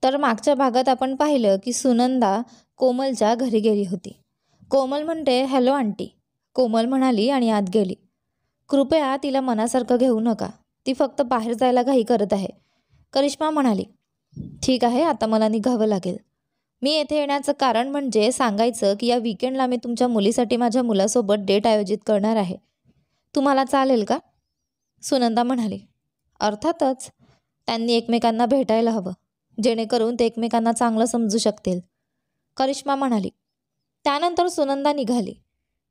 तर मागच्या भागात आपण पाहिलं की सुनंदा कोमलच्या घरी गेली होती. कोमल म्हणते, हॅलो आंटी. कोमल म्हणाली आणि आत गेली. कृपया तिला मनासारखं घेऊ नका, ती फक्त बाहेर जायला घाई करत आहे. करिश्मा म्हणाली, ठीक आहे, आता मला निघावं लागेल. मी येथे येण्याचं कारण म्हणजे सांगायचं की या वीकेंडला मी तुमच्या मुलीसाठी माझ्या मुलासोबत डेट आयोजित करणार आहे. तुम्हाला चालेल का? सुनंदा म्हणाली, अर्थातच. त्यांनी एकमेकांना भेटायला हवं, जेणेकरून ते एकमेकांना चांगलं समजू शकतील. करिश्मा म्हणाली. त्यानंतर सुनंदा निघाली.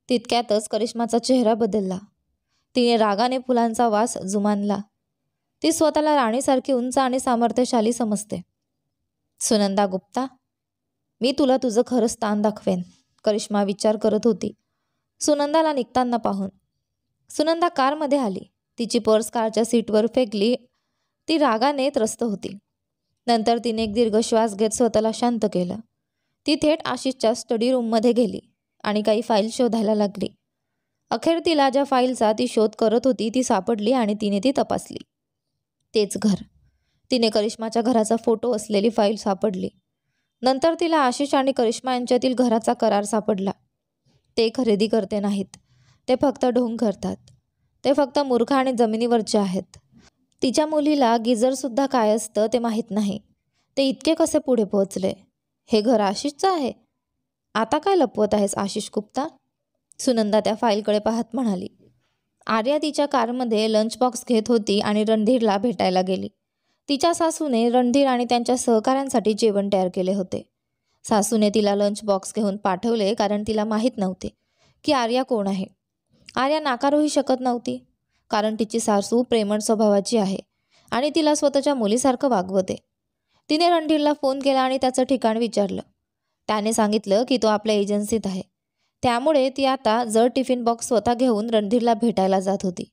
तितक्यातच करिश्माचा चेहरा बदलला. तिने रागाने फुलांचा वास जुमानला. ती स्वतःला राणीसारखी उंच आणि सामर्थ्यशाली समजते. सुनंदा गुप्ता, मी तुला तुझं खरं स्थान दाखवेन, करिश्मा विचार करत होती सुनंदाला निघताना पाहून. सुनंदा कारमध्ये आली. तिची पर्स कारच्या सीटवर फेकली. ती रागाने त्रस्त होती. नंतर तिने एक दीर्घ श्वास घेत स्वतःला शांत केलं. ती थेट आशिषच्या स्टडी रूममध्ये गेली आणि काही फाईल शोधायला लागली. अखेर तिला ज्या फाईलचा ती शोध करत होती ती सापडली आणि तिने ती तपासली. तेच घर. तिने करिश्माच्या घराचा फोटो असलेली फाईल सापडली. नंतर तिला आशिष आणि करिश्मा यांच्यातील घराचा करार सापडला. ते खरेदी करते नाहीत, ते फक्त ढोंग करतात. ते फक्त मूर्ख आणि जमिनीवरचे आहेत. तिच्या मुलीला गिझरसुद्धा काय असतं ते माहीत नाही. ते इतके कसे पुढे पोहोचले? हे घर आशिषचं आहे. आता काय लपवत आहेस आशिष गुप्ता? सुनंदा त्या फाईलकडे पाहत म्हणाली. आर्या तिच्या कारमध्ये लंच बॉक्स घेत होती आणि रणधीरला भेटायला गेली. तिच्या सासूने रणधीर आणि त्यांच्या सहकाऱ्यांसाठी जेवण तयार केले होते. सासूने तिला लंच बॉक्स घेऊन पाठवले कारण तिला माहीत नव्हते की आर्या कोण आहे. आर्या नाकारूही शकत नव्हती, कारण तिची सासू प्रेमळ स्वभावाची आहे आणि तिला स्वतःच्या मुलीसारखं वागवते. तिने रणधीरला फोन केला आणि त्याचं ठिकाण विचारलं. त्याने सांगितलं की तो आपल्या एजन्सीत आहे. त्यामुळे ती आता जड टिफिन बॉक्स स्वतः घेऊन रणधीरला भेटायला जात होती.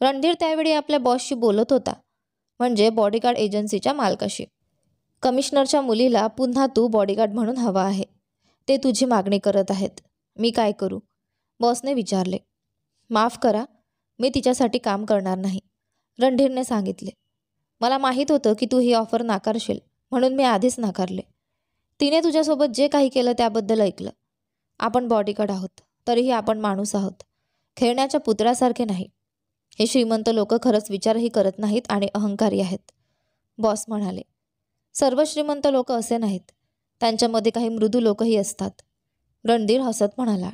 रणधीर त्यावेळी आपल्या बॉसशी बोलत होता, म्हणजे बॉडीगार्ड एजन्सीच्या मालकाशी. कमिशनरच्या मुलीला पुन्हा तू बॉडीगार्ड म्हणून हवा आहे. ते तुझी मागणी करत आहेत. मी काय करू? बॉसने विचारले. माफ करा, मी तिच्यासाठी काम करणार नाही, रणधीरने सांगितले. मला माहीत होतं की तू ही ऑफर नाकारशील, म्हणून मी आधीच नाकारले. तिने तुझ्यासोबत जे काही केलं त्याबद्दल ऐकलं. आपण बॉडीगार्ड आहोत, तरीही आपण माणूस आहोत, खेळण्याच्या पुतळ्यासारखे नाही. हे श्रीमंत लोक खरंच विचारही करत नाहीत आणि अहंकारी आहेत, बॉस म्हणाले. सर्व श्रीमंत लोक असे नाहीत, त्यांच्यामध्ये काही मृदू लोकही असतात, रणधीर हसत म्हणाला.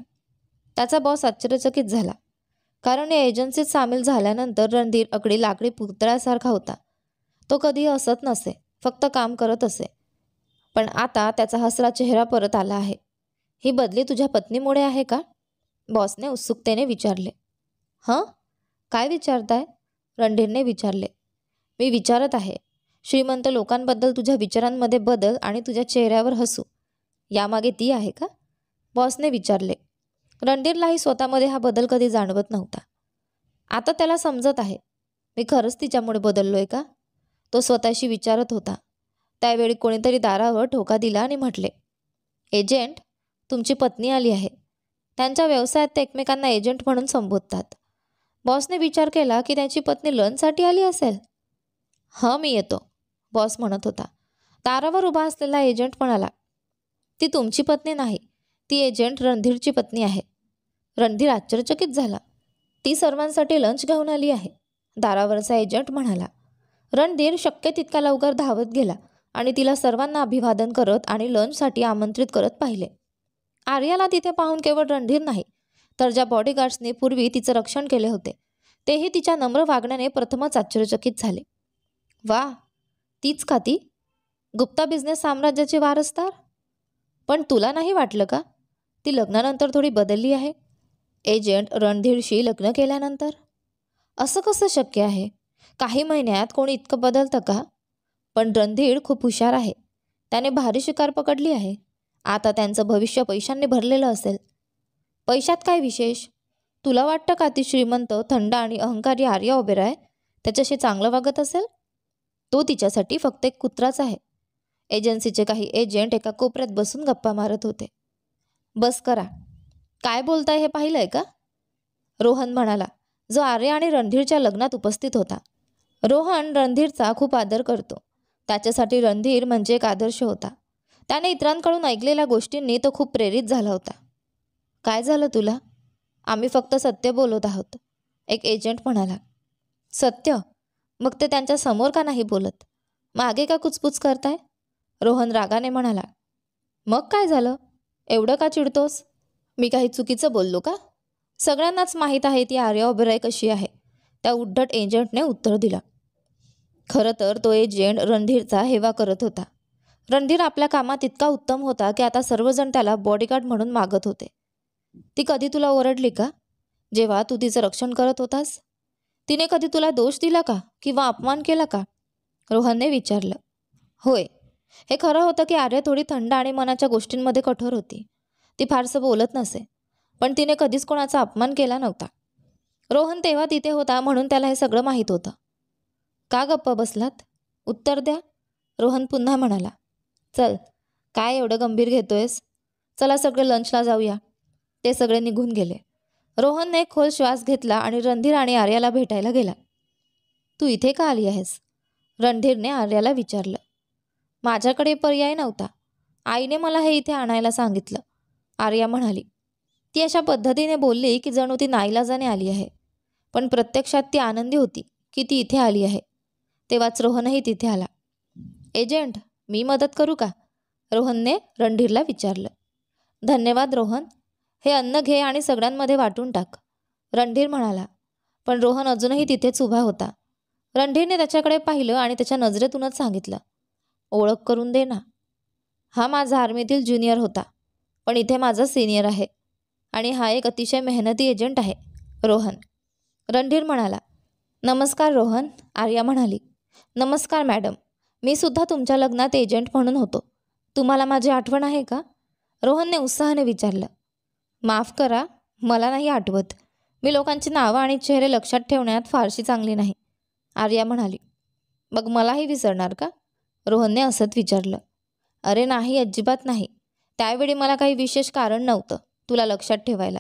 त्याचा बॉस आश्चर्यचकित झाला, कारण या एजन्सीत सामील झाल्यानंतर रणधीर अगदी लाकडी पुतळ्यासारखा होता. तो कधीही हसत नसे, फक्त काम करत असे. पण आता त्याचा हसरा चेहरा परत आला आहे. ही बदली तुझ्या पत्नीमुळे आहे का? बॉसने उत्सुकतेने विचारले. हं, काय विचारताय? रणधीरने विचारले. मी विचारत आहे, श्रीमंत लोकांबद्दल तुझ्या विचारांमध्ये बदल आणि तुझ्या चेहऱ्यावर हसू, यामागे ती आहे का? बॉसने विचारले. रणधीरलाही स्वतःमध्ये हा बदल कधी जाणवत नव्हता. आता त्याला समजत आहे, मी खरंच तिच्यामुळे बदललोय का? तो स्वतःशी विचारत होता. त्यावेळी कोणीतरी दारावर ठोका दिला आणि म्हटले, एजंट, तुमची पत्नी आली आहे. त्यांच्या व्यवसायात ते एकमेकांना एजंट म्हणून संबोधतात. बॉसने विचार केला की त्याची पत्नी लंचसाठी आली असेल. हं, मी येतो, बॉस म्हणत होता. दारावर उभा असलेला एजंट म्हणाला, ती तुमची पत्नी नाही, ती एजंट रणधीरची पत्नी आहे. रणधीर आश्चर्यचकित झाला. ती सर्वांसाठी लंच घेऊन आली आहे, दारावरचा एजंट म्हणाला. रणधीर शक्य तितका लवकर धावत गेला आणि तिला सर्वांना अभिवादन करत आणि लंचसाठी आमंत्रित करत पाहिले. आर्याला तिथे पाहून केवळ रणधीर नाही, तर ज्या बॉडीगार्ड्सने पूर्वी तिचं रक्षण केले होते तेही तिच्या नम्र वागण्याने प्रथमच आश्चर्यचकित झाले. वा, तीच का ती गुप्ता बिझनेस साम्राज्याची वारसदार? पण तुला नाही वाटलं का ती लग्नानंतर थोडी बदलली आहे? एजंट रणधीरशी लग्न केल्यानंतर? असं कसं शक्य आहे? काही महिन्यात कोणी इतकं बदलतं का? पण रणधीर खूप हुशार आहे. त्याने भारी शिकार पकडली आहे. आता त्यांचं भविष्य पैशांनी भरलेलं असेल. पैशात काय विशेष? तुला वाटतं का ती श्रीमंत, थंड आणि अहंकारी आर्या ओबेरॉय त्याच्याशी चांगलं वागत असेल? तो तिच्यासाठी फक्त एक कुत्राच आहे. एजन्सीचे काही एजंट एका कोपऱ्यात बसून गप्पा मारत होते. बस करा, काय बोलताय हे पाहिलंय का? रोहन म्हणाला, जो आर्या आणि रणधीरच्या लग्नात उपस्थित होता. रोहन रणधीरचा खूप आदर करतो. त्याच्यासाठी रणधीर म्हणजे एक आदर्श होता. त्याने इतरांकडून ऐकलेल्या गोष्टींनी तो खूप प्रेरित झाला होता. काय झालं तुला? आम्ही फक्त सत्य बोलत आहोत, एक एजंट म्हणाला. सत्य? मग ते त्यांच्या समोर का नाही बोलत? मागे का कुचपुच करताय? रोहन रागाने म्हणाला. मग काय झालं? एवढं का चिडतोस? मी काही चुकीचं बोललो का? सगळ्यांनाच माहीत आहे ती आर्या ओबेरॉय कशी आहे, त्या उद्धट एजंटने उत्तर दिलं. खरं तर तो एजंट रणधीरचा हेवा करत होता. रणधीर आपल्या कामात इतका उत्तम होता की आता सर्वजण त्याला बॉडीगार्ड म्हणून मागत होते. ती कधी तुला ओरडली का, जेव्हा तू तिचं रक्षण करत होतास? तिने कधी तुला दोष दिला का किंवा अपमान केला का? रोहनने विचारलं. होय, हे खरं होतं की आर्या थोडी थंड आणि मनाच्या गोष्टींमध्ये कठोर होती. ती फारसं बोलत नसे, पण तिने कधीच कोणाचा अपमान केला नव्हता. रोहन तेव्हा तिथे होता म्हणून त्याला हे सगळं माहीत होतं. का गप्प बसलात? उत्तर द्या, रोहन पुन्हा म्हणाला. चल, काय एवढं गंभीर घेतोयस? चला सगळे लंचला जाऊया. ते सगळे निघून गेले. रोहनने एक खोल श्वास घेतला आणि रणधीर आणि आर्याला भेटायला गेला. तू इथे का आली आहेस? रणधीरने आर्याला विचारलं. माझ्याकडे पर्याय नव्हता. आईने मला हे इथे आणायला सांगितलं, आर्या म्हणाली. ती अशा पद्धतीने बोलली की जणू ती नाईलाजाने आली आहे, पण प्रत्यक्षात ती आनंदी होती की ती इथे आली आहे. तेव्हाच रोहनही तिथे आला. एजंट, मी मदत करू का? रोहनने रणधीरला विचारलं. धन्यवाद रोहन, हे अन्न घे आणि सगळ्यांमध्ये वाटून टाक, रणधीर म्हणाला. पण रोहन अजूनही तिथेच उभा होता. रणधीरने त्याच्याकडे पाहिलं आणि त्याच्या नजरेतूनच सांगितलं. ओळख करून दे ना. हा माझा आर्मीतील ज्युनियर होता, पण इथे माझा सिनियर आहे आणि हा एक अतिशय मेहनती एजंट आहे, रोहन. रणधीर म्हणाला. नमस्कार रोहन, आर्या म्हणाली. नमस्कार मॅडम, मी सुद्धा तुमच्या लग्नात एजंट म्हणून होतो. तुम्हाला माझी आठवण आहे का? रोहनने उत्साहाने विचारलं. माफ करा, मला नाही आठवत. मी लोकांची नावं आणि चेहरे लक्षात ठेवण्यात फारशी चांगली नाही, आर्या म्हणाली. मग मलाही विसरणार का? रोहनने असत विचारलं. अरे नाही, अजिबात नाही. त्यावेळी मला काही विशेष कारण नव्हतं तुला लक्षात ठेवायला.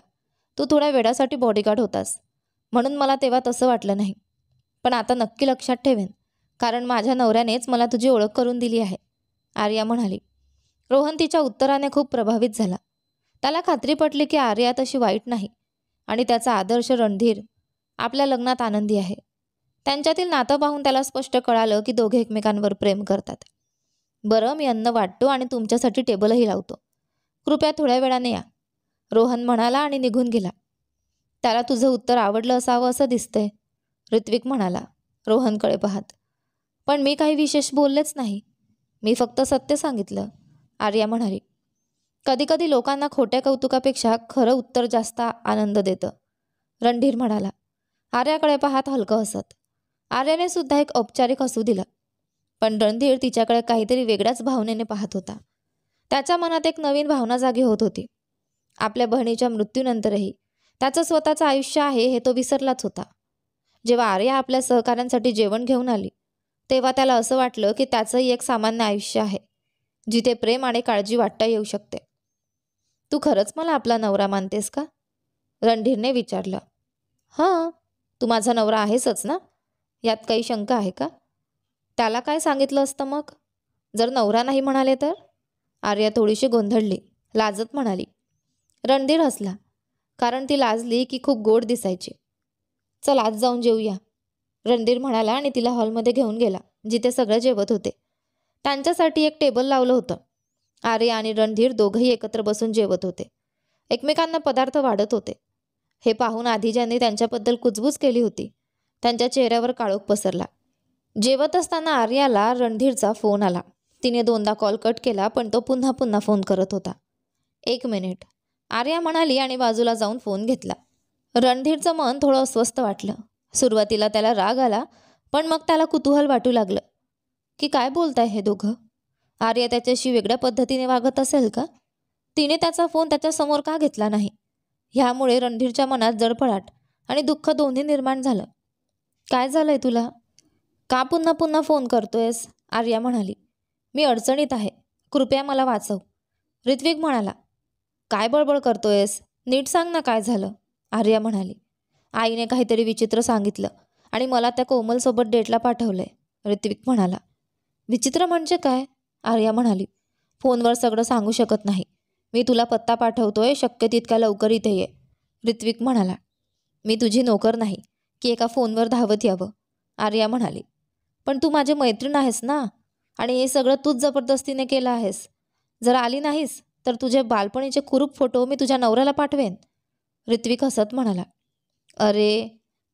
तू थोड्या वेळासाठी बॉडीगार्ड होतास, म्हणून मला तेव्हा तसं वाटलं नाही. पण आता नक्की लक्षात ठेवेन, कारण माझ्या नवऱ्यानेच मला तुझी ओळख करून दिली आहे, आर्या म्हणाली. रोहन तिच्या उत्तराने खूप प्रभावित झाला. त्याला खात्री पटली की आर्या तशी वाईट नाही आणि त्याचा आदर्श रणधीर आपल्या लग्नात आनंदी आहे. त्यांच्यातील नातं पाहून त्याला स्पष्ट कळालं की दोघे एकमेकांवर प्रेम करतात. बरं, मी अन्न वाटतो आणि तुमच्यासाठी टेबलही लावतो. कृपया थोड्या वेळाने या, रोहन म्हणाला आणि निघून गेला. त्याला तुझं उत्तर आवडलं असावं असं दिसतंय, ऋत्विक म्हणाला रोहनकडे पाहत. पण मी काही विशेष बोललेच नाही, मी फक्त सत्य सांगितलं, आर्या म्हणाली. कधीकधी लोकांना खोट्या कौतुकापेक्षा खरं उत्तर जास्त आनंद देतं, रणधीर म्हणाला आर्याकडे पाहत हलकं हसत. आर्याने सुद्धा एक औपचारिक हसू दिलं, पण रणधीर तिच्याकडे काहीतरी वेगळ्याच भावनेने पाहत होता. त्याच्या मनात एक नवीन भावना जागी होत होती. आपल्या बहिणीच्या मृत्यूनंतरही त्याचं स्वतःचं आयुष्य आहे हे तो विसरलाच होता. जेव्हा आर्या आपल्या सहकाऱ्यांसाठी जेवण घेऊन आली, तेव्हा त्याला असं वाटलं की त्याचंही एक सामान्य आयुष्य आहे, जिथे प्रेम आणि काळजी वाटता येऊ शकते. तू खरंच मला आपला नवरा मानतेस का? रणधीरने विचारलं. हां, तू माझा नवरा आहेसच ना, यात काही शंका आहे का? त्याला काय सांगितलं असतं मग? जर नवरा नाही म्हणाले तर? आर्या थोडीशी गोंधळली, लाजत म्हणाली. रणधीर हसला, कारण ती लाजली की खूप गोड दिसायची. चल आज जाऊन जेऊया, रणधीर म्हणाला आणि तिला हॉलमध्ये घेऊन गेला, जिथे सगळे जेवत होते. त्यांच्यासाठी एक टेबल लावलं होतं. आर्या आणि रणधीर दोघंही एकत्र बसून जेवत होते. एकमेकांना पदार्थ वाढत होते. हे पाहून आधी ज्यांनी त्यांच्याबद्दल कुजबूज केली होती, त्यांच्या चेहऱ्यावर काळोख पसरला. जेवत असताना आर्याला रणधीरचा फोन आला. तिने 2दा कॉल कट केला, पण तो पुन्हा पुन्हा फोन करत होता. 1 मिनिट, आर्या म्हणाली आणि बाजूला जाऊन फोन घेतला. रणधीरचं मन थोडं अस्वस्थ वाटलं. सुरुवातीला त्याला राग आला, पण मग त्याला कुतूहल वाटू लागलं की काय बोलताय हे दोघं? आर्या त्याच्याशी वेगळ्या पद्धतीने वागत असेल का? तिने त्याचा फोन त्याच्यासमोर का घेतला नाही? ह्यामुळे रणधीरच्या मनात जळफळाट आणि दुःख दोन्ही निर्माण झालं. काय झालंय तुला? का पुन्हा पुन्हा फोन करतोयस? आर्या म्हणाली. मी अडचणीत आहे, कृपया मला वाचव, ऋत्विक म्हणाला. काय बळबळ करतोयस? नीट सांग ना काय झालं, आर्या म्हणाली. आईने काहीतरी विचित्र सांगितलं आणि मला त्या कोमलसोबत डेटला पाठवलंय, ऋत्विक म्हणाला. विचित्र म्हणजे काय? आर्या म्हणाली. फोनवर सगळं सांगू शकत नाही. मी तुला पत्ता पाठवतोय, शक्य तितक्या लवकर इथे ये. ऋत्विक म्हणाला. मी तुझी नोकर नाही की एका फोनवर धावत यावं. आर्या म्हणाली. पण तू माझी मैत्रीण आहेस ना, आणि हे सगळं तूच जबरदस्तीने केलं आहेस. जर आली नाहीस तर तुझे बालपणीचे कुरूप फोटो मी तुझ्या नवऱ्याला पाठवेन. ऋत्विक हसत म्हणाला. अरे,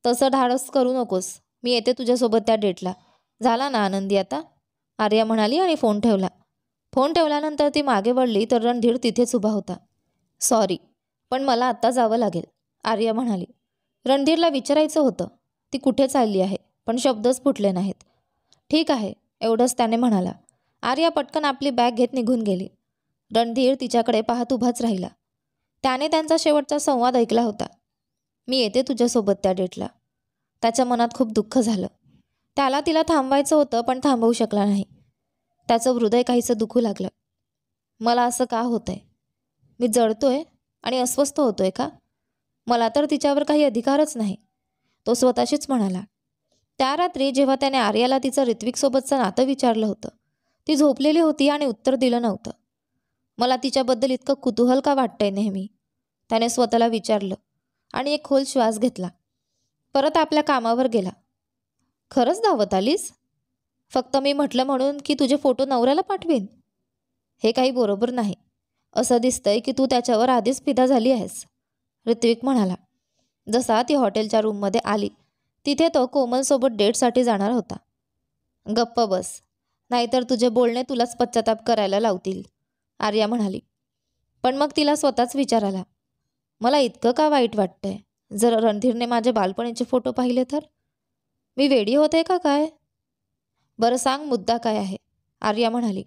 तसं धाडस करू नकोस. मी येते तुझ्यासोबत त्या डेटला. झाला ना आनंदी आता? आर्या म्हणाली आणि फोन ठेवला. फोन ठेवल्यानंतर ती मागे वळली तर रणधीर तिथेच उभा होता. सॉरी, पण मला आत्ता जावं लागेल, आर्या म्हणाली. रणधीरला विचारायचं होतं ती कुठे चालली आहे, पण शब्दच फुटले नाहीत. ठीक आहे, एवढंच त्याने म्हणाला. आर्या पटकन आपली बॅग घेत निघून गेली. रणधीर तिच्याकडे पाहत उभाच राहिला. त्याने त्यांचा शेवटचा संवाद ऐकला होता. मी येते तुझ्यासोबत त्या डेटला. त्याच्या मनात खूप दुःख झालं. त्याला तिला थांबवायचं होतं पण थांबवू शकला नाही. त्याचं हृदय काहीसं दुखू लागलं. मला असं का होतंय? मी जळतोय आणि अस्वस्थ होतोय का? मला तर तिच्यावर काही अधिकारच नाही, तो स्वतःशीच म्हणाला. त्या रात्री जेव्हा त्याने आर्याला तिचं ऋत्विकसोबतचं नातं विचारलं होतं, ती झोपलेली होती आणि उत्तर दिलं नव्हतं. मला तिच्याबद्दल इतकं कुतूहल का वाटतंय नेहमी, त्याने स्वतःला विचारलं आणि एक खोल श्वास घेतला. परत आपल्या कामावर गेला. खरंच धावत आलीस? फक्त मी म्हटलं म्हणून की तुझे फोटो नवऱ्याला पाठवीन? हे काही बरोबर नाही. असं दिसतंय की तू त्याच्यावर आधीच फिदा झाली आहेस, ऋत्विक म्हणाला. जसा ती हॉटेलच्या रूममध्ये आली तिथे तो कोमलसोबत डेटसाठी जाणार होता. गप्प बस, नाहीतर तुझे बोलणे तुलाच पश्चाताप करायला लावतील, आर्या म्हणाली. पण मग तिला स्वतःच विचार आला. मला इतकं का वाईट वाटतंय? जर रणधीरने माझे बालपणीचे फोटो पाहिले तर? मी वेडी होते का काय? बरं सांग, मुद्दा काय आहे, आर्या म्हणाली.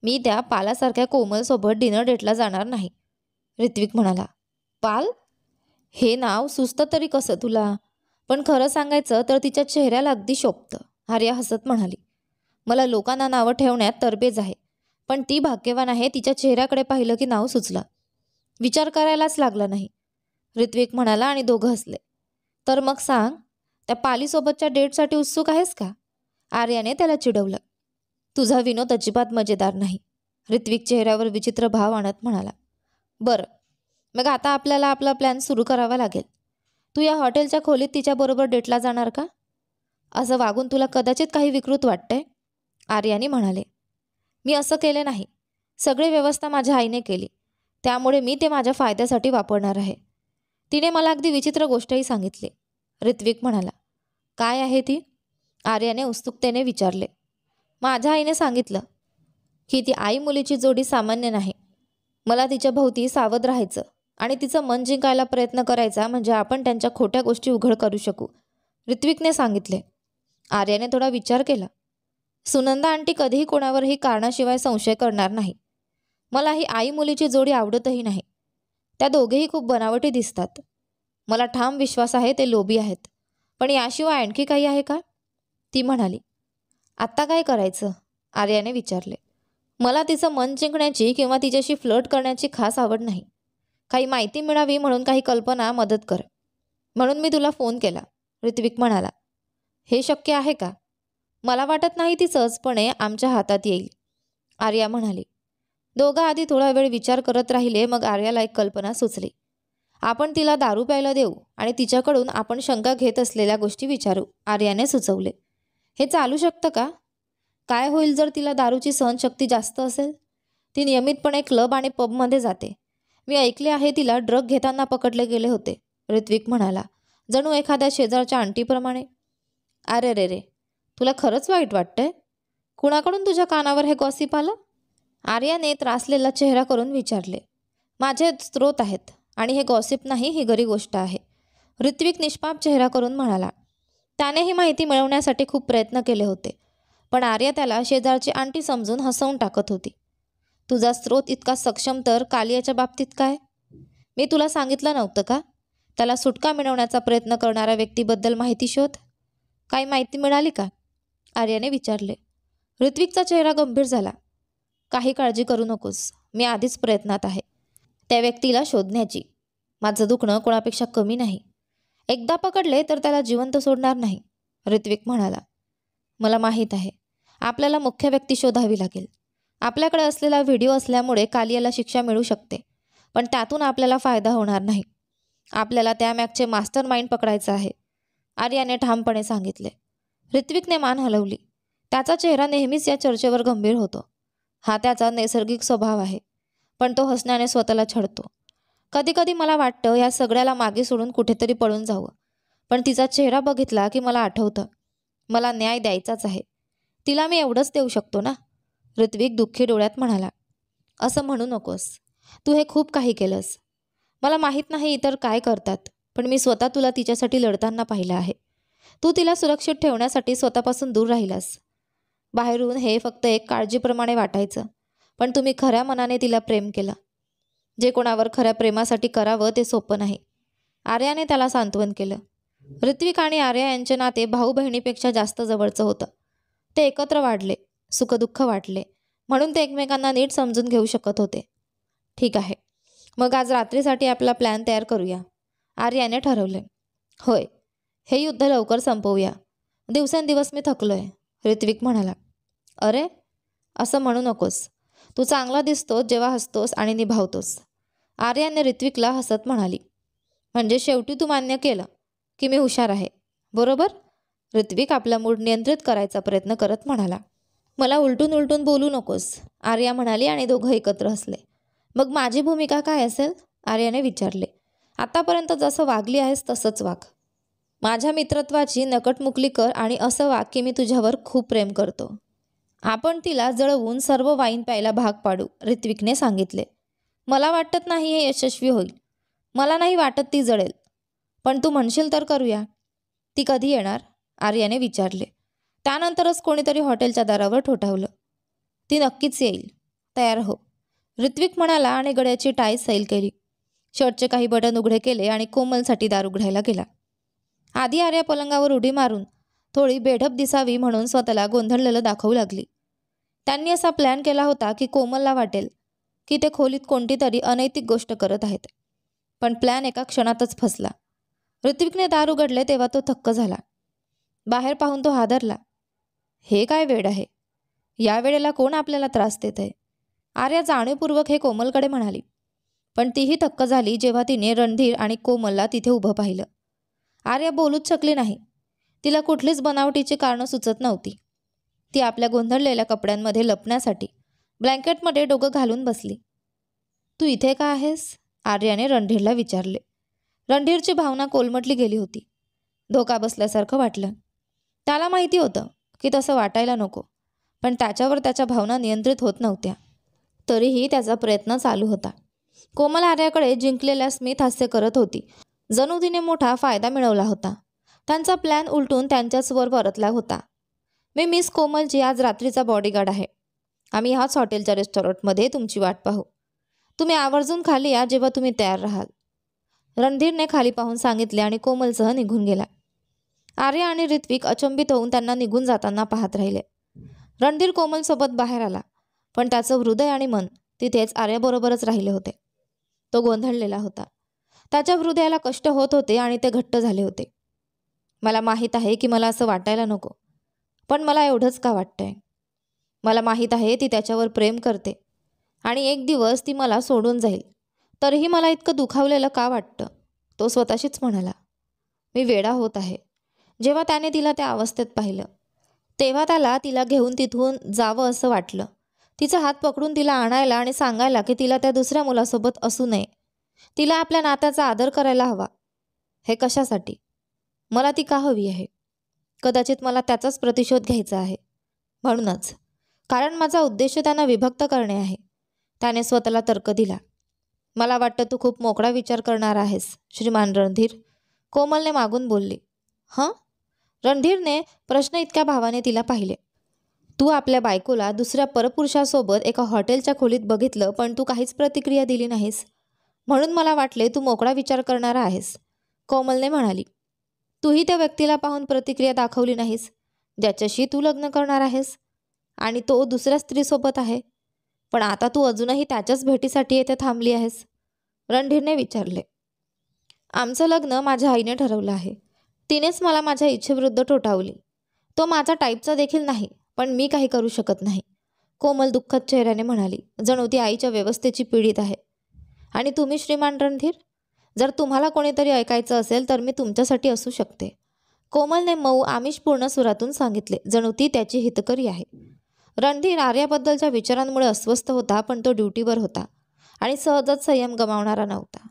मी त्या पालासारख्या कोमलसोबत डिनर डेटला जाणार नाही, ऋत्विक म्हणाला. पाल? हे नाव सुचतं तरी कसं तुला? पण खरं सांगायचं तर तिच्या चेहऱ्याला अगदी शोभतं, आर्या हसत म्हणाली. मला लोकांना नावं ठेवण्यात तरबेज आहे, पण ती भाग्यवान आहे तिच्या चेहऱ्याकडे पाहिलं की नाव सुचलं. विचार करायलाच लागला नाही, ऋत्विक म्हणाला आणि दोघं हसले. तर मग सांग, त्या पालीसोबतच्या डेटसाठी उत्सुक आहेस का? आर्याने त्याला चिडवलं. तुझा विनोद अजिबात मजेदार नाही, ऋत्विक चेहऱ्यावर विचित्र भाव आणत म्हणाला. बरं, मग आता आपल्याला आपला प्लॅन सुरू करावा लागेल. तू या हॉटेलच्या खोलीत तिच्याबरोबर डेटला जाणार का? असं वागून तुला कदाचित काही विकृत वाटतंय, आर्याने म्हणाले. मी असं केले नाही. सगळी व्यवस्था माझ्या आईने केली, त्यामुळे मी ते माझ्या फायद्यासाठी वापरणार आहे. तिने मला अगदी विचित्र गोष्टही सांगितली, ऋत्विक म्हणाला. काय आहे ती? आर्याने उत्सुकतेने विचारले. माझ्या आईने सांगितलं की ती आई मुलीची जोडी सामान्य नाही. मला तिच्या भोवती सावध राहायचं आणि तिचं मन जिंकायला प्रयत्न करायचा, म्हणजे आपण त्यांच्या खोट्या गोष्टी उघड करू शकू, ऋत्विकने सांगितले. आर्याने थोडा विचार केला. सुनंदा आंटी कधीही कोणावरही कारणाशिवाय संशय करणार नाही. मला ही आई मुलीची जोडी आवडतही नाही. त्या दोघेही खूप बनावटी दिसतात. मला ठाम विश्वास आहे ते लोभी आहेत. पण याशिवाय आणखी काही आहे का? ती म्हणाली. आत्ता काय करायचं, आर्याने विचारले. मला तिचं मन जिंकण्याची किंवा तिच्याशी फ्लर्ट करण्याची खास आवड नाही. काही माहिती मिळावी म्हणून काही कल्पना मदत कर, म्हणून मी तुला फोन केला, ऋत्विक म्हणाला. हे शक्य आहे का? मला वाटत नाही ती सहजपणे आमच्या हातात येईल, आर्या म्हणाली. दोघं आधी थोडा वेळ विचार करत राहिले. मग आर्याला एक कल्पना सुचली. आपण तिला दारू प्यायला देऊ आणि तिच्याकडून आपण शंका घेत असलेल्या गोष्टी विचारू, आर्याने सुचवले. हे चालू शकतं का? काय होईल जर तिला दारूची सहनशक्ती जास्त असेल? ती नियमितपणे क्लब आणि पबमध्ये जाते. मी ऐकले आहे तिला ड्रग घेताना पकडले गेले होते, ऋत्विक म्हणाला, जणू एखाद्या शेजारच्या आंटीप्रमाणे. अरे रे रे, तुला खरंच वाईट वाटतंय? कुणाकडून तुझ्या कानावर हे गॉसिप आलं? आर्याने त्रासलेला चेहरा करून विचारले. माझे स्रोत आहेत आणि हे गॉसिप नाही, ही खरी गोष्ट आहे, ऋत्विक निष्पाप चेहरा करून म्हणाला. त्याने ही माहिती मिळवण्यासाठी खूप प्रयत्न केले होते, पण आर्या त्याला शेजारची आंटी समजून हसवून टाकत होती. तुझा स्रोत इतका सक्षम तर कालियाच्या बाबतीत काय? मी तुला सांगितलं नव्हतं का? त्याला सुटका मिळवण्याचा प्रयत्न करणाऱ्या व्यक्तीबद्दल माहिती शोध. काही माहिती मिळाली का, आर्याने विचारले. ऋत्विकचा चेहरा गंभीर झाला. काही काळजी करू नकोस, मी आधीच प्रयत्नात आहे त्या व्यक्तीला शोधण्याची. माझं दुखणं कोणापेक्षा कमी नाही. एकदा पकडले तर त्याला जिवंत सोडणार नाही, ऋत्विक म्हणाला. मला माहीत आहे. आपल्याला मुख्य व्यक्ती शोधावी लागेल. आपल्याकडे असलेला व्हिडिओ असल्यामुळे कालियाला शिक्षा मिळू शकते, पण त्यातून आपल्याला फायदा होणार नाही. आपल्याला त्यामागचे मास्टर माइंड पकडायचं आहे, आर्याने ठामपणे सांगितले. ऋत्विकने मान हलवली. त्याचा चेहरा नेहमीच या चर्चेवर गंभीर होतो. हा त्याचा नैसर्गिक स्वभाव आहे, पण तो हसण्याने स्वतःला छळतो. कधीकधी मला वाटतं या सगळ्याला मागे सोडून कुठेतरी पळून जावं, पण तिचा चेहरा बघितला की मला आठवतं, मला न्याय द्यायचाच आहे. तिला मी एवढंच देऊ शकतो ना. ऋत्विक दुःखी डोळ्यात म्हणाला. असं म्हणू नकोस. तू हे खूप काही केलंस. मला माहीत नाही इतर काय करतात, पण मी स्वतः तुला तिच्यासाठी लढताना पाहिलं आहे. तू तिला सुरक्षित ठेवण्यासाठी स्वतःपासून दूर राहिलास. बाहेरून हे फक्त एक काळजीप्रमाणे वाटायचं, पण तुम्ही खऱ्या मनाने तिला प्रेम केलं. जे कोणावर खऱ्या प्रेमासाठी करावं ते सोपं नाही. आर्याने त्याला सांत्वन केलं. ऋत्विक आणि आर्या यांचे नाते भाऊ बहिणीपेक्षा जास्त जवळचं होतं. ते एकत्र वाढले, सुखदुःख वाटले, म्हणून ते एकमेकांना नीट समजून घेऊ शकत होते. ठीक आहे, मग आज रात्रीसाठी आपला प्लॅन तयार करूया, आर्याने ठरवले. होय, हे युद्ध लवकर संपवूया. दिवसेंदिवस मी थकलोय, ऋत्विक म्हणाला. अरे, असं म्हणू नकोस. तू चांगला दिसतोस जेव्हा हसतोस आणि निभावतोस, आर्याने ऋत्विकला हसत म्हणाली. म्हणजे शेवटी तू मान्य केलं की मी हुशार आहे, बरोबर? ऋत्विक आपला मूड नियंत्रित करायचा प्रयत्न करत म्हणाला. मला उलटून उलटून बोलू नकोस, आर्या म्हणाली आणि दोघं एकत्र हसले. मग माझी भूमिका काय असेल, आर्याने विचारले. आतापर्यंत जसं वागली आहेस तसंच वाग. माझ्या मित्रत्वाची नकटमुकली कर आणि असं वाग की मी तुझ्यावर खूप प्रेम करतो. आपण तिला जळवून सर्व वाईन प्यायला भाग पाडू, ऋत्विकने सांगितले. मला वाटत नाही हे यशस्वी होईल. मला नाही वाटत ती जळेल, पण तू म्हणशील तर करूया. ती कधी येणार, आर्याने विचारले. त्यानंतरच कोणीतरी हॉटेलच्या दारावर ठोठावलं. ती नक्कीच येईल, तयार हो, ऋत्विक म्हणाला आणि गळ्याची टाय सैल केली. शर्टचे काही बटन उघडे केले आणि कोमलसाठी दार उघडायला गेला. आधी आर्या पलंगावर उडी मारून थोडी बेढप दिसावी म्हणून स्वतःला गोंधळलेलं दाखवू लागली. त्यांनी असा प्लॅन केला होता की कोमलला वाटेल की ते खोलीत कोणती तरी अनैतिक गोष्ट करत आहेत, पण प्लॅन एका क्षणातच फसला. ऋत्विकने दार उघडले तेव्हा तो थक्क झाला. बाहेर पाहून तो हादरला. हे काय वेळ आहे, या वेळेला कोण आपल्याला त्रास देत आहे, आर्या जाणीवपूर्वक हे कोमलकडे म्हणाली. पण तीही थक्क झाली जेव्हा तिने रणधीर आणि कोमलला तिथे उभं पाहिलं. आर्या बोलूच शकली नाही. तिला कुठलीच बनावटीची कारणं सुचत नव्हती. ती आपल्या गोंधळलेल्या कपड्यांमध्ये लपण्यासाठी ब्लँकेटमध्ये डोकं घालून बसली. तू इथे का आहेस, आर्याने रणधीरला विचारले. रणधीरची भावना कोलमटली गेली होती. धोका बसल्यासारखं वाटलं. त्याला माहिती होतं की तसं वाटायला नको, पण त्याच्यावर त्याच्या भावना नियंत्रित होत नव्हत्या. तरीही त्याचा प्रयत्न चालू होता. कोमल आर्याकडे जिंकलेल्या स्मित हास्य करत होती, जणू तिने मोठा फायदा मिळवला होता. त्यांचा प्लॅन उलटून त्यांच्याचवर परतला होता. मी मिस कोमलची आज रात्रीचा बॉडीगार्ड आहे. आम्ही ह्याच हॉटेलच्या रेस्टॉरंटमध्ये तुमची वाट पाहू. तुम्ही आवर्जून खाली या जेव्हा तुम्ही तयार राहाल, रणधीरने खाली पाहून सांगितले आणि कोमलसह निघून गेला. आर्या आणि ऋत्विक अचंबित होऊन त्यांना निघून जाताना पाहत राहिले. रणधीर कोमलसोबत बाहेर आला, पण त्याचं हृदय आणि मन तिथेच आर्याबरोबरच राहिले होते. तो गोंधळलेला होता. त्याच्या हृदयाला कष्ट होत होते आणि ते घट्ट झाले होते. मला माहीत आहे की मला असं वाटायला नको, पण मला एवढंच का वाटतंय. मला माहीत आहे ती त्याच्यावर प्रेम करते आणि एक दिवस ती मला सोडून जाईल. तरीही मला इतकं दुखावलेलं का वाटतं, तो स्वतःशीच म्हणाला. मी वेडा होत आहे. जेव्हा त्याने तिला त्या अवस्थेत पाहिलं तेव्हा त्याला तिला घेऊन तिथून जावं असं वाटलं. तिचा हात पकडून तिला आणायला आणि सांगायला की तिला त्या दुसऱ्या मुलासोबत असू नये. तिला आपल्या नात्याचा आदर करायला हवा. हे कशासाठी? मला ती का हवी आहे? कदाचित मला त्याचाच प्रतिशोध घ्यायचा आहे. म्हणूनच, कारण माझा उद्देश त्यांना विभक्त करणे आहे, त्याने स्वतःला तर्क दिला. मला वाटतं तू खूप मोकळा विचार करणार आहेस, श्रीमान रणधीर, कोमलने मागून बोलली. हं? रणधीरने प्रश्न इतक्या भावाने तिला पाहिले. तू आपल्या बायकोला दुसऱ्या परपुरुषासोबत एका हॉटेलच्या खोलीत बघितलं, पण तू काहीच प्रतिक्रिया दिली नाहीस. म्हणून मला वाटले तू मोकळा विचार करणारा आहेस, कोमलने म्हणाली. तूही त्या व्यक्तीला पाहून प्रतिक्रिया दाखवली नाहीस ज्याच्याशी तू लग्न करणार आहेस, आणि तो दुसऱ्या स्त्रीसोबत आहे. पण आता तू अजूनही त्याच्याच भेटीसाठी येथे थांबली आहेस, रणधीरने विचारले. आमचं लग्न माझ्या आईने ठरवलं आहे. तिनेच मला माझ्या इच्छेविरुद्ध ठोठावली. तो माझा टाईपचा देखील नाही, पण मी काही करू शकत नाही, कोमल दुःखद चेहऱ्याने म्हणाली. जणू ती आईच्या व्यवस्थेची पीडित आहे. आणि तुम्ही श्रीमान रणधीर? जर तुम्हाला कोणीतरी ऐकायचं असेल तर मी तुमच्यासाठी असू शकते, कोमलने मऊ आमिषपूर्ण सुरातून सांगितले, जणू ती त्याची हितकरी आहे. रणधीर आर्याबद्दलच्या विचारांमुळे अस्वस्थ होता, पण तो ड्युटीवर होता आणि सहजच संयम गमावणारा नव्हता.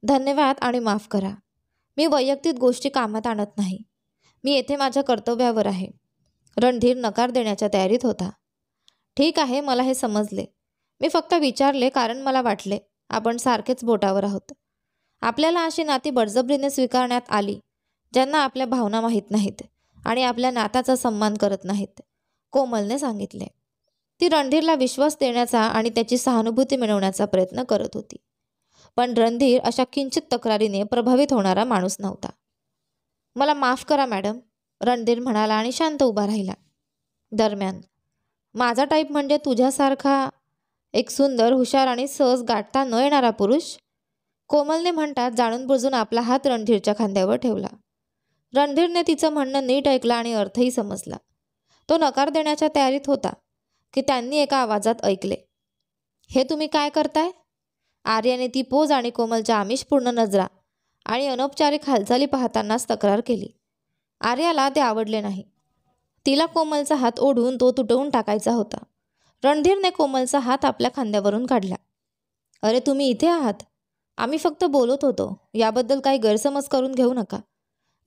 धन्यवाद आणि माफ करा. मी वैयक्तिक गोष्टी कामात आणत नाही. मी येथे माझ्या कर्तव्यावर आहे. रणधीर नकार देण्याच्या तयारीत होता. ठीक आहे, मला हे समजले. मी फक्त विचारले कारण मला वाटले आपण सारखेच बोटावर आहोत. आपल्याला अशी नाती बळजबरीने स्वीकारण्यात आली ज्यांना आपल्या भावना माहीत नाहीत आणि आपल्या नात्याचा सन्मान करत नाहीत, कोमलने सांगितले. ती रणधीरला विश्वास देण्याचा आणि त्याची सहानुभूती मिळवण्याचा प्रयत्न करत होती. पण रणधीर अशा किंचित तक्रारीने प्रभावित होणारा माणूस नव्हता. मला माफ करा मॅडम, रणधीर म्हणाला आणि शांत उभा राहिला. दरम्यान, माझा टाईप म्हणजे तुझ्यासारखा एक सुंदर, हुशार आणि सहज गाठता न येणारा पुरुष, कोमलने म्हणतात जाणून बुजून आपला हात रणधीरच्या खांद्यावर ठेवला. रणधीरने तिचं म्हणणं नीट ऐकलं आणि अर्थही समजला. तो नकार देण्याच्या तयारीत होता की त्यांनी एका आवाजात ऐकले. हे तुम्ही काय करताय? आर्याने ती पोज आणि कोमलच्या आमिषपूर्ण नजरा आणि अनौपचारिक हालचाली पाहतानाच तक्रार केली. आर्याला ते आवडले नाही. तिला कोमलचा हात ओढून तो तुटवून टाकायचा होता. रणधीरने कोमलचा हात आपल्या खांद्यावरून काढला. अरे तुम्ही इथे आहात? आम्ही फक्त बोलत होतो. याबद्दल काही गैरसमज करून घेऊ नका.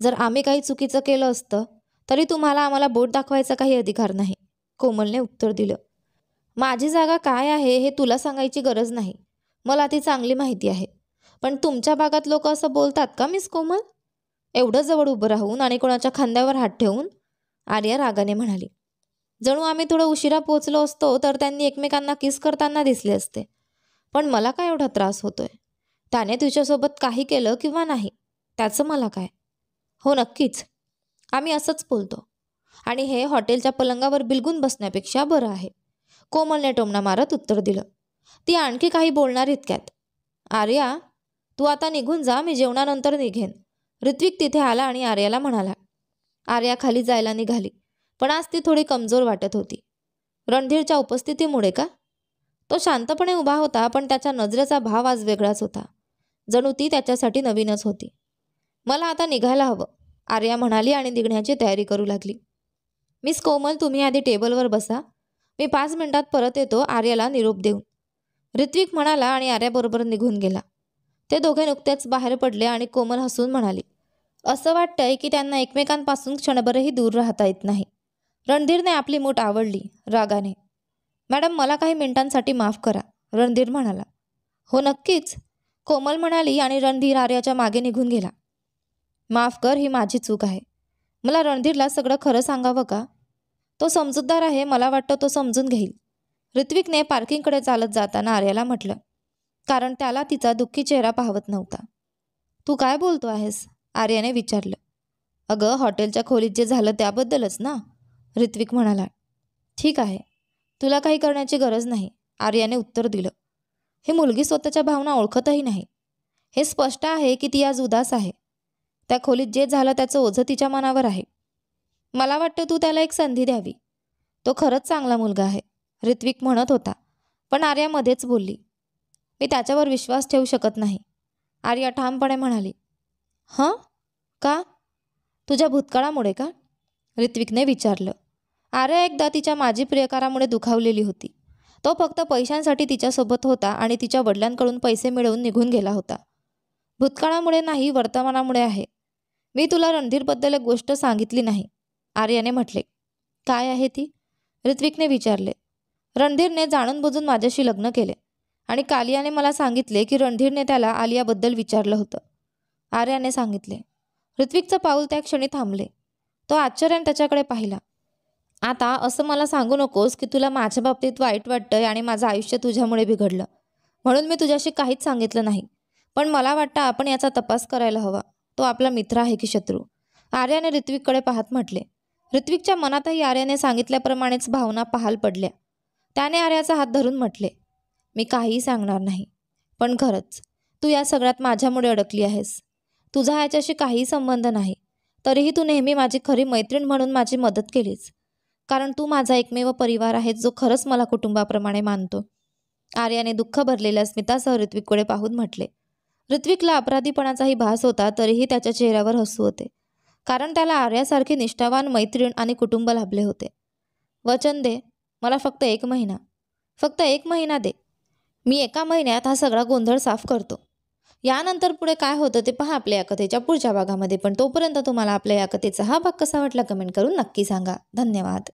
जर आम्ही काही चुकीचं केलं असतं तरी तुम्हाला आम्हाला बोट दाखवायचा काही अधिकार नाही, कोमलने उत्तर दिलं. माझी जागा काय आहे हे तुला सांगायची गरज नाही. मला ती चांगली माहिती आहे. पण तुमच्या भागात लोक असं बोलतात का मिस कोमल? एवढं जवळ उभं राहून आणि कोणाच्या खांद्यावर हात ठेवून, आर्या रागाने म्हणाली. जणू आम्ही थोडं उशिरा पोचलो असतो तर त्यांनी एकमेकांना किस करताना दिसले असते. पण मला काय एवढा त्रास होतोय? त्याने तुझ्यासोबत काही केलं किंवा नाही त्याचं मला काय? हो नक्कीच, आम्ही असंच बोलतो आणि हे हॉटेलच्या पलंगावर बिलगून बसण्यापेक्षा बरं आहे, कोमलने टोमणा मारत उत्तर दिलं. ती आणखी काही बोलणार इतक्यात, आर्या तू आता निघून जा, मी जेवणानंतर निघेन. ऋत्विक तिथे आला आणि आर्याला म्हणाला. आर्या खाली जायला निघाली, पण आज ती थोडी कमजोर वाटत होती. रणधीरच्या उपस्थितीमुळे का? तो शांतपणे उभा होता, पण त्याच्या नजरेचा भाव आज वेगळाच होता. जणू ती त्याच्यासाठी नवीनच होती. मला आता निघायला हवं, आर्या म्हणाली आणि निघण्याची तयारी करू लागली. मिस कोमल तुम्ही आधी टेबलवर बसा, मी 5 मिनिटात परत येतो, आर्याला निरोप देऊन ऋत्विक म्हणाला आणि आर्याबरोबर निघून गेला. ते दोघे नुकतेच बाहेर पडले आणि कोमल हसून म्हणाली. असं वाटतंय की त्यांना एकमेकांपासून क्षणभरही दूर राहता येत नाही. रणधीरने आपली मूठ आवडली रागाने. मॅडम मला काही मिनिटांसाठी माफ करा, रणधीर म्हणाला. हो नक्कीच, कोमल म्हणाली आणि रणधीर आर्याच्या मागे निघून गेला. माफ कर, ही माझी चूक आहे. मला रणधीरला सगळं खरं सांगावं का? तो समजूतदार आहे, मला वाटतं तो समजून घेईल, ऋत्विकने पार्किंगकडे चालत जाताना आर्याला म्हटलं, कारण त्याला तिचा दुःखी चेहरा पाहवत नव्हता. तू काय बोलतो आहेस? आर्याने विचारलं. अगं हॉटेलच्या खोलीत जे झालं त्याबद्दलच ना, ऋत्विक म्हणाला. ठीक आहे, तुला काही करण्याची गरज नाही, आर्याने उत्तर दिलं. ही मुलगी स्वतःच्या भावना ओळखतही नाही. हे स्पष्ट आहे की ती आज उदास आहे. त्या खोलीत जे झालं त्याचं ओझं तिच्या मनावर आहे. मला वाटतं तू त्याला एक संधी द्यावी. तो खरंच चांगला मुलगा आहे, ऋत्विक म्हणत होता, पण आर्या मध्येच बोलली. मी त्याच्यावर विश्वास ठेवू शकत नाही, आर्या ठामपणे म्हणाली. हं? का? तुझ्या भूतकाळामुळे का? ऋत्विकने विचारलं. आर्या एकदा तिच्या माजी प्रियकारामुळे दुखावलेली होती. तो फक्त पैशांसाठी तिच्यासोबत होता आणि तिच्या वडिलांकडून पैसे मिळवून निघून गेला होता. भूतकाळामुळे नाही, वर्तमानामुळे आहे. मी तुला रणधीरबद्दल एक गोष्ट सांगितली नाही, आर्याने म्हटले. काय आहे ती? ऋत्विकने विचारले. रणधीरने जाणून बुजून माझ्याशी लग्न केले आणि कालियाने मला सांगितले की रणधीरने त्याला आलियाबद्दल विचारलं होतं, आर्याने सांगितले. ऋत्विकचं पाऊल त्या क्षणी थांबले. तो आश्चर्याने त्याच्याकडे पाहिला. आता असं मला सांगू नकोस की तुला माझ्या बाबतीत वाईट वाटतंय आणि माझं आयुष्य तुझ्यामुळे बिघडलं म्हणून मी तुझ्याशी काहीच सांगितलं नाही. पण मला वाटतं आपण याचा तपास करायला हवा. तो आपला मित्र आहे की शत्रू, आर्याने ऋत्विककडे पाहत म्हटले. ऋत्विकच्या मनातही आर्याने सांगितल्याप्रमाणेच भावना पहाल पडल्या. त्याने आर्याचा हात धरून म्हटले. मी काहीही सांगणार नाही, पण खरंच तू या सगळ्यात माझ्यामुळे अडकली आहेस. तुझा याच्याशी काहीही संबंध नाही, तरीही तू नेहमी माझी खरी मैत्रीण म्हणून माझी मदत केलीस. कारण तू माझा एकमेव परिवार आहे जो खरंच मला कुटुंबाप्रमाणे मानतो. आर्याने दुःख भरलेल्या स्मितासह ऋत्विककडे पाहून म्हटले. ऋत्विकला अपराधीपणाचाही भास होता, तरीही त्याच्या चेहऱ्यावर हसू होते. कारण त्याला आर्यासारखे निष्ठावान मैत्रीण आणि कुटुंब लाभले होते. वचन दे, मला फक्त 1 महिना, फक्त 1 महिना दे. मी 1 महिन्यात हा सगळा गोंधळ साफ करतो. यानंतर पुढे काय होतं ते पहा आपल्या या कथेच्या पुढच्या भागामध्ये. पण तोपर्यंत तुम्हाला आपल्या या कथेचा हा भाग कसा वाटला कमेंट करून नक्की सांगा. धन्यवाद.